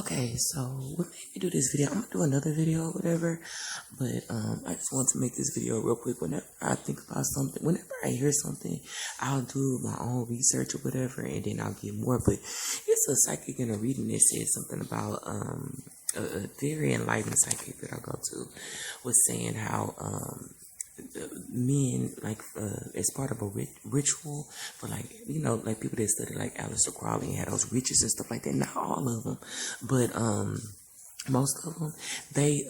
Okay, so what made me do this video? I'm gonna do another video or whatever, but I just want to make this video real quick. Whenever I think about something, whenever I hear something, I'll do my own research or whatever, and then I'll get more. But it's a psychic in a reading that said something about a very enlightened psychic that I go to was saying how men as part of a ritual for like people that study like Aleister Crowley and had those riches and stuff like that. Not all of them, but most of them they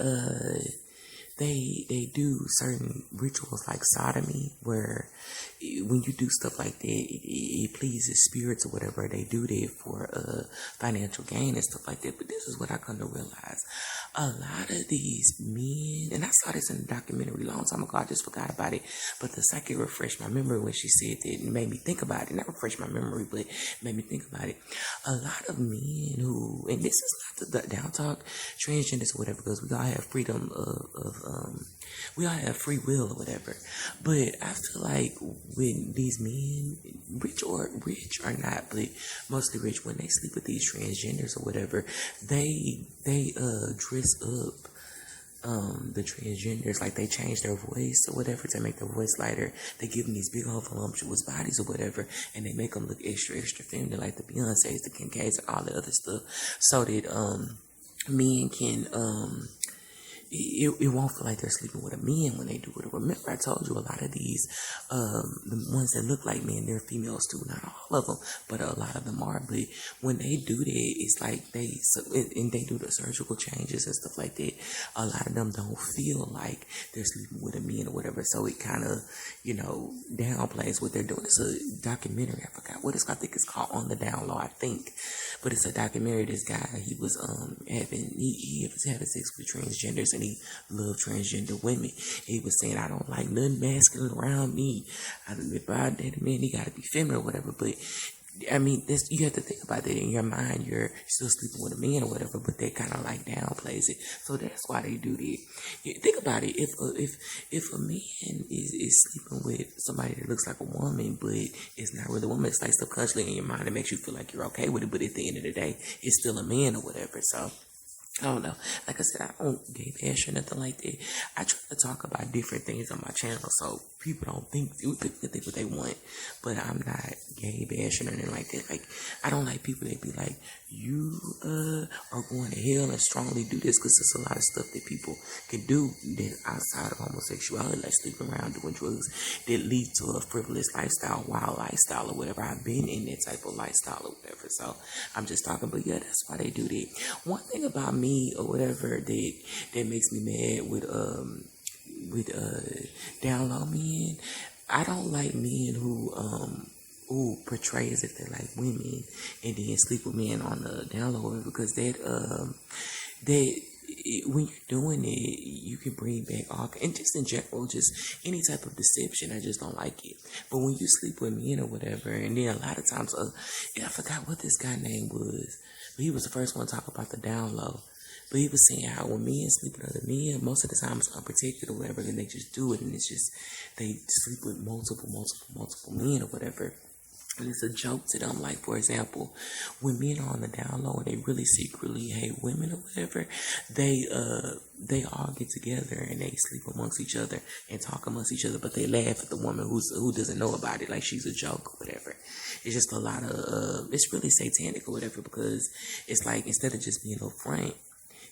do certain rituals like sodomy, where when you do stuff like that, it pleases spirits or whatever. They do that for financial gain and stuff like that. But this is what I come to realize: a lot of these men, and I saw this in a documentary a long time ago. I just forgot about it, but the psychic refreshed my memory when she said that. It made me think about it. Not refresh my memory, but made me think about it. A lot of men who, and this is not the down talk, transgenders or whatever, because we all have freedom we all have free will or whatever. But I feel like when these men, rich or not, but mostly rich, when they sleep with these transgenders or whatever, they dress up the transgenders, like they change their voice or whatever to make their voice lighter. They give them these big old voluptuous bodies or whatever, and they make them look extra feminine, like the Beyoncés, the Kim K's, and all the other stuff, so that men can it won't feel like they're sleeping with a man when they do it. Remember, I told you a lot of these, the ones that look like men, they're females too. Not all of them, but a lot of them are. But when they do that, it's like and they do the surgical changes and stuff like that. A lot of them don't feel like they're sleeping with a man or whatever. So it kind of, downplays what they're doing. It's a documentary. I forgot what it's called. I think it's called On the Downlow, I think. But it's a documentary. This guy, he was he was having sex with transgenders, and he loved transgender women. He was saying, I don't like nothing masculine around me. If I date a man, he gotta be feminine or whatever. But I mean, you have to think about that in your mind. You're still sleeping with a man or whatever, but they kind of like downplays it. So that's why they do that. Think about it. If a man is sleeping with somebody that looks like a woman, but it's not really a woman, it's like subconsciously in your mind, it makes you feel like you're okay with it. But at the end of the day, it's still a man or whatever. So I don't know. Like I said, I don't gay bash or nothing like that. I try to talk about different things on my channel so people don't think, people can think what they want. But I'm not gay bashing or anything like that. Like, I don't like people that be like, you are going to hell and strongly do this, because there's a lot of stuff that people can do that outside of homosexuality, like sleeping around, doing drugs, that lead to a frivolous lifestyle, wild lifestyle or whatever. I've been in that type of lifestyle or whatever. So I'm just talking, but yeah, that's why they do that. One thing about me or whatever that makes me mad with Downlow men, I don't like men who portray as if they're like women and then sleep with men on the Downlow, because when you're doing it, you can bring back all, and just in general, just any type of deception. I just don't like it. But when you sleep with men or whatever, and then a lot of times, I forgot what this guy name was, but he was the first one to talk about the Downlow. But he was saying how when men sleep with other men, most of the time it's unprotected or whatever, and they just do it, and it's just, they sleep with multiple men or whatever. And it's a joke to them. Like, for example, when men are on the Downlow and they really secretly hate women or whatever, they all get together and they sleep amongst each other and talk amongst each other, but they laugh at the woman who doesn't know about it, like she's a joke or whatever. It's just a lot of it's really satanic or whatever, because it's like, instead of just being upfront,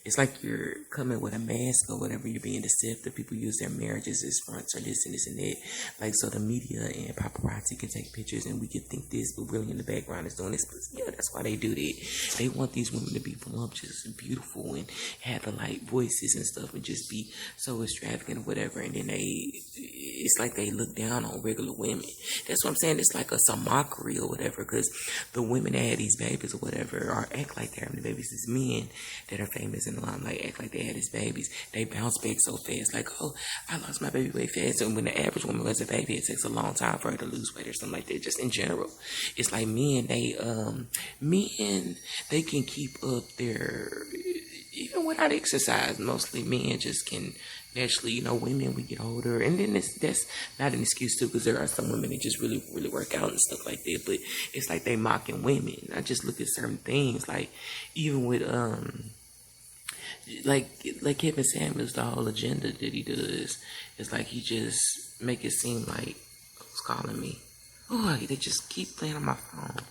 it's like you're coming with a mask or whatever. You're being deceptive. People use their marriages as fronts or this and this and that. Like, so the media and paparazzi can take pictures and we can think this, but really in the background is doing this. But yeah, that's why they do that. They want these women to be voluptuous and beautiful and have the light voices and stuff and just be so extravagant or whatever. And then it's like they look down on regular women. That's what I'm saying. It's like a mockery or whatever, because the women that had these babies or whatever, or act like they're having the babies, these men that are famous in the limelight act like they had his babies. They bounce back so fast, like, oh, I lost my baby way fast. And when the average woman has a baby, it takes a long time for her to lose weight or something like that. Just in general, it's like men, they can keep up their, even without exercise. Mostly men just can naturally, women, we get older. And then that's not an excuse too, because there are some women that just really, really work out and stuff like that. But it's like they mocking women. I just look at certain things, like even with, like Kevin Samuels, the whole agenda that he does, it's like he just make it seem like, who's calling me? Oh, they just keep playing on my phone.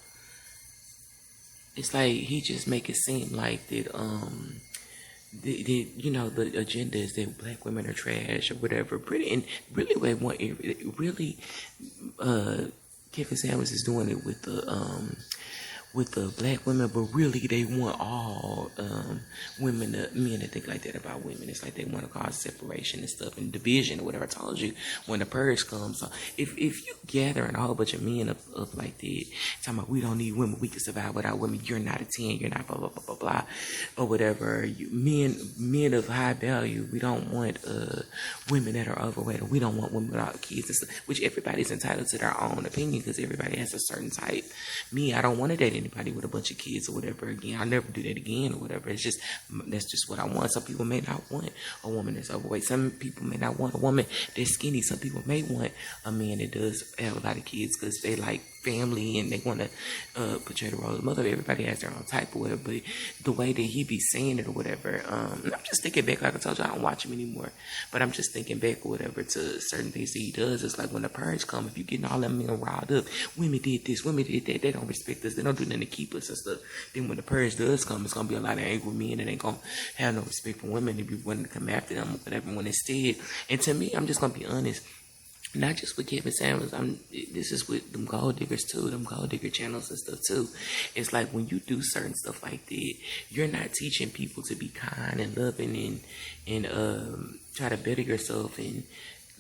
It's like he just make it seem like that the agenda is that black women are trash or whatever. And really what really Kevin Samuels is doing it with the black women, but really they want all men to think like that about women. It's like they want to cause separation and stuff and division or whatever. I told you when the purge comes. So if you gathering a whole bunch of men up like that, talking about we don't need women, we can survive without women. You're not a 10, you're not blah blah blah blah blah or whatever. Men of high value. We don't want women that are overweight. Or we don't want women without kids and stuff. Which everybody's entitled to their own opinion because everybody has a certain type. Me, I don't want to date anybody with a bunch of kids or whatever again. I'll never do that again or whatever. That's just what I want. Some people may not want a woman that's overweight. Some people may not want a woman that's skinny. Some people may want a man that does have a lot of kids because they like family and they want to portray the role of mother. Everybody has their own type or whatever, but the way that he be saying it or whatever, I'm just thinking back, like I told you, I don't watch him anymore, but I'm just thinking back or whatever to certain things that he does. It's like when the purge come, if you getting all them men riled up, women did this, women did that, they don't respect us, they don't do nothing to keep us and stuff. Then when the purge does come, it's gonna be a lot of angry men and ain't gonna have no respect for women to be wanting to come after them or whatever. When instead, and to me, I'm just gonna be honest, not just with Kevin Samuels, this is with them gold diggers too, them gold digger channels and stuff too. It's like when you do certain stuff like that, you're not teaching people to be kind and loving and try to better yourself and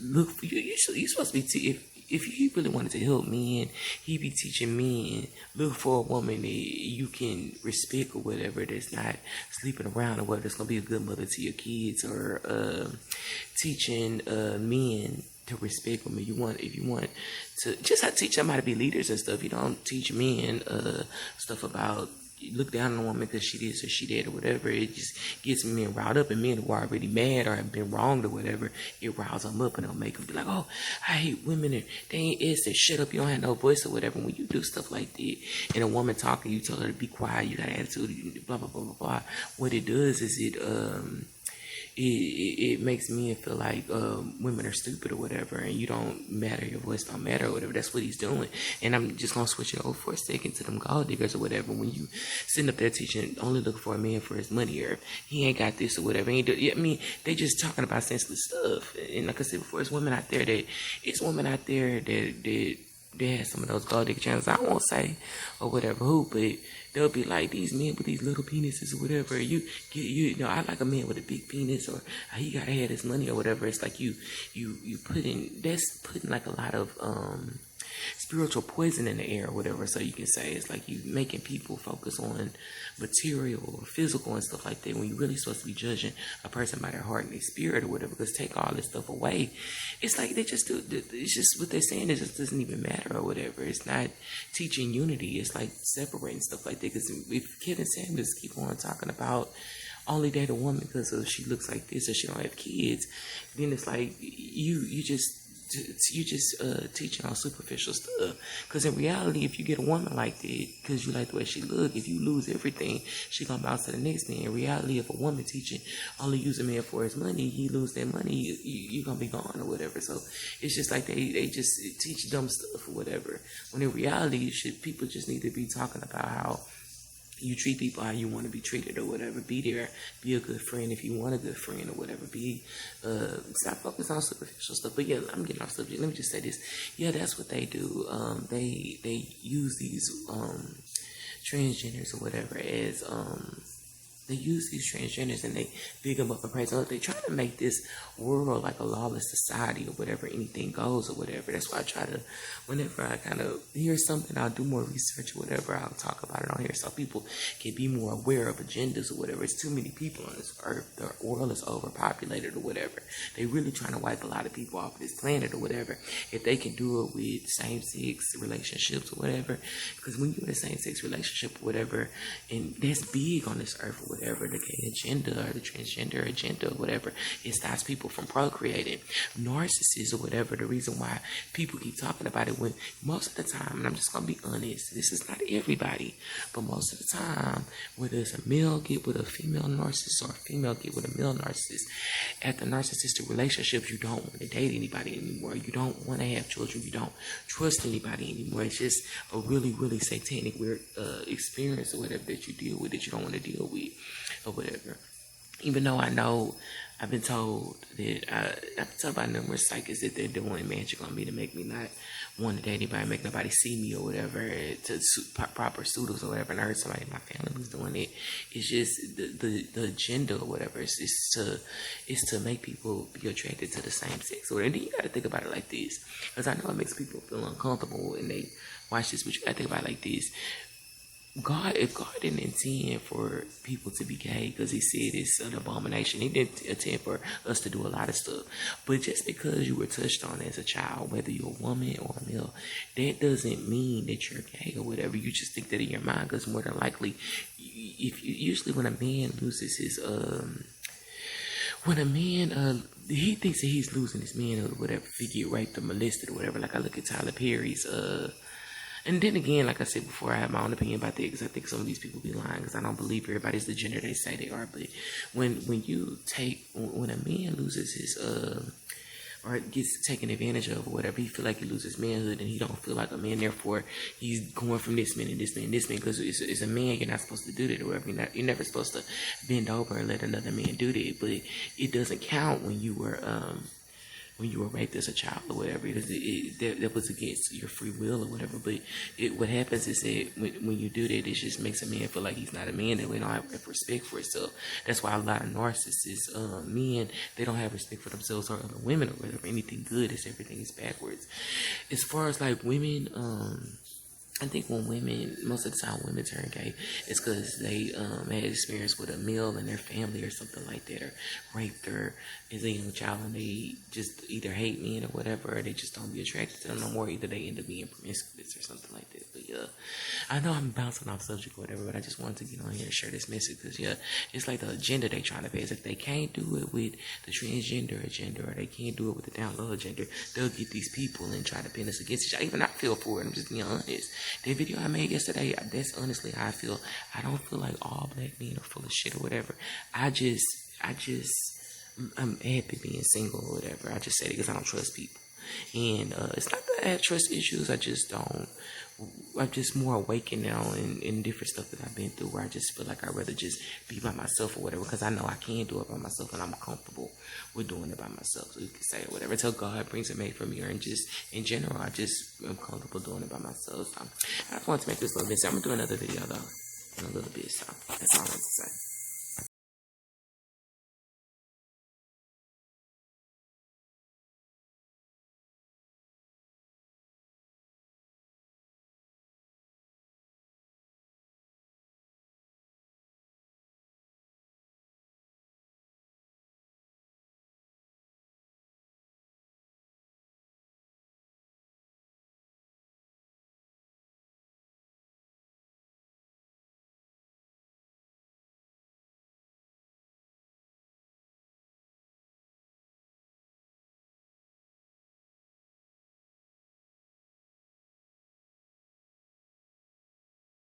look for you. You're supposed to be if he really wanted to help men, he'd be teaching men, look for a woman that you can respect or whatever, that's not sleeping around or whatever, that's gonna be a good mother to your kids, or teaching men to respect women. If you want to just teach them how to be leaders and stuff. You don't teach men stuff about look down on a woman because she this or she that or whatever. It just gets men riled up, and men who are already mad or have been wronged or whatever, it riles them up and it'll make them be like, oh, I hate women and they ain't it, say shut up, you don't have no voice or whatever. When you do stuff like that and a woman talking, you tell her to be quiet, you got an attitude, blah blah blah blah blah. What it does is it makes men feel like women are stupid or whatever, and you don't matter, your voice don't matter or whatever. That's what he's doing. And I'm just gonna switch it over for a second to them gold diggers or whatever. When you sitting up there teaching, only looking for a man for his money, or he ain't got this or whatever. They just talking about senseless stuff. And like I said before, it's women out there that has some of those gold digger channels. I won't say or whatever who, but they'll be like, these men with these little penises or whatever. I like a man with a big penis, or he gotta have his money or whatever. It's like you that's putting like a lot of spiritual poison in the air or whatever. So you can say it's like you making people focus on material or physical and stuff like that, when you're really supposed to be judging a person by their heart and their spirit or whatever. Because take all this stuff away, it's like they just do. It's just what they're saying. It just doesn't even matter or whatever. It's not teaching unity. It's like separating stuff like that. Because if Kevin Samuels keep on talking about only date a woman because she looks like this or she don't have kids, then it's like you just teaching on superficial stuff. Because in reality, if you get a woman like that because you like the way she look, if you lose everything, she gonna bounce to the next man. In reality, if a woman teaching only use a man for his money, he lose that money, you gonna be gone or whatever. So it's just like they just teach dumb stuff or whatever, when in reality people just need to be talking about how you treat people how you want to be treated or whatever. Be there, be a good friend if you want a good friend or whatever. Stop focusing on superficial stuff. But yeah, I'm getting off subject. Let me just say this. Yeah, that's what they do. They use these transgenders or whatever as they use these transgenders and they big them up and praise them up. They try to make this world like a lawless society or whatever, anything goes or whatever. That's why I try to, whenever I kind of hear something, I'll do more research or whatever. I'll talk about it on here so people can be more aware of agendas or whatever. It's too many people on this earth. The world is overpopulated or whatever. They really trying to wipe a lot of people off this planet or whatever. If they can do it with same-sex relationships or whatever, because when you're in a same-sex relationship or whatever, and that's big on this earth or whatever, whatever, the gay agenda or the transgender agenda or whatever, it stops people from procreating. Narcissists or whatever, the reason why people keep talking about it, when most of the time, and I'm just going to be honest, this is not everybody, but most of the time, whether it's a male get with a female narcissist or a female get with a male narcissist, at the narcissistic relationships, you don't want to date anybody anymore. You don't want to have children. You don't trust anybody anymore. It's just a really, really satanic, weird experience or whatever that you deal with that you don't want to deal with or whatever. Even though I know, I've been told by numerous psychics that they're doing magic on me to make me not want to date anybody, make nobody see me or whatever, to proper pseudos or whatever. And I heard somebody in my family was doing it. It's just the agenda or whatever. It's to make people be attracted to the same sex. And then you got to think about it like this, because I know it makes people feel uncomfortable when they watch this, but you got to think about it like this. If God didn't intend for people to be gay, because he said it's an abomination, he didn't intend for us to do a lot of stuff. But just because you were touched on as a child, whether you're a woman or a male, that doesn't mean that you're gay or whatever. You just think that in your mind, because more than likely, usually when a man loses his, he thinks that he's losing his manhood or whatever, if he get raped or molested or whatever. Like I look at Tyler Perry's, and then again, like I said before, I have my own opinion about that, because I think some of these people be lying, because I don't believe everybody's the gender they say they are. But when a man loses his, or gets taken advantage of or whatever, he feel like he loses manhood and he don't feel like a man, therefore he's going from this man and this man and this man, because it's a man, you're not supposed to do that or whatever. You're never supposed to bend over and let another man do that. But it doesn't count when you were raped as a child or whatever, because that was against your free will or whatever. But what happens is that when you do that, it just makes a man feel like he's not a man, that we don't have respect for himself. That's why a lot of narcissists, men, they don't have respect for themselves or other women or whatever. Anything good is everything is backwards. As far as like women, I think most of the time women turn gay, it's because they had experience with a male in their family or something like that, or raped or as a young child, and they just either hate men or whatever, or they just don't be attracted to them no more. Either they end up being promiscuous or something like that. But yeah, I know I'm bouncing off subject or whatever, but I just wanted to get on here and share this message, because yeah, it's like the agenda they trying to pass. If they can't do it with the transgender agenda, or they can't do it with the Downlow agenda, they'll get these people and try to pin us against each other. Even I feel for it, I'm just being honest. That video I made yesterday, that's honestly how I feel. I don't feel like all black men are full of shit or whatever. I'm happy being single or whatever. I just say it because I don't trust people. And it's not that I have trust issues. I'm just more awakened now in different stuff that I've been through, where I just feel like I'd rather just be by myself or whatever, because I know I can do it by myself and I'm comfortable with doing it by myself. So you can say whatever until God brings it made for me, or just in general, I just am comfortable doing it by myself. So I just wanted to make this little bit. So I'm going to do another video though in a little bit. So that's all I want to say.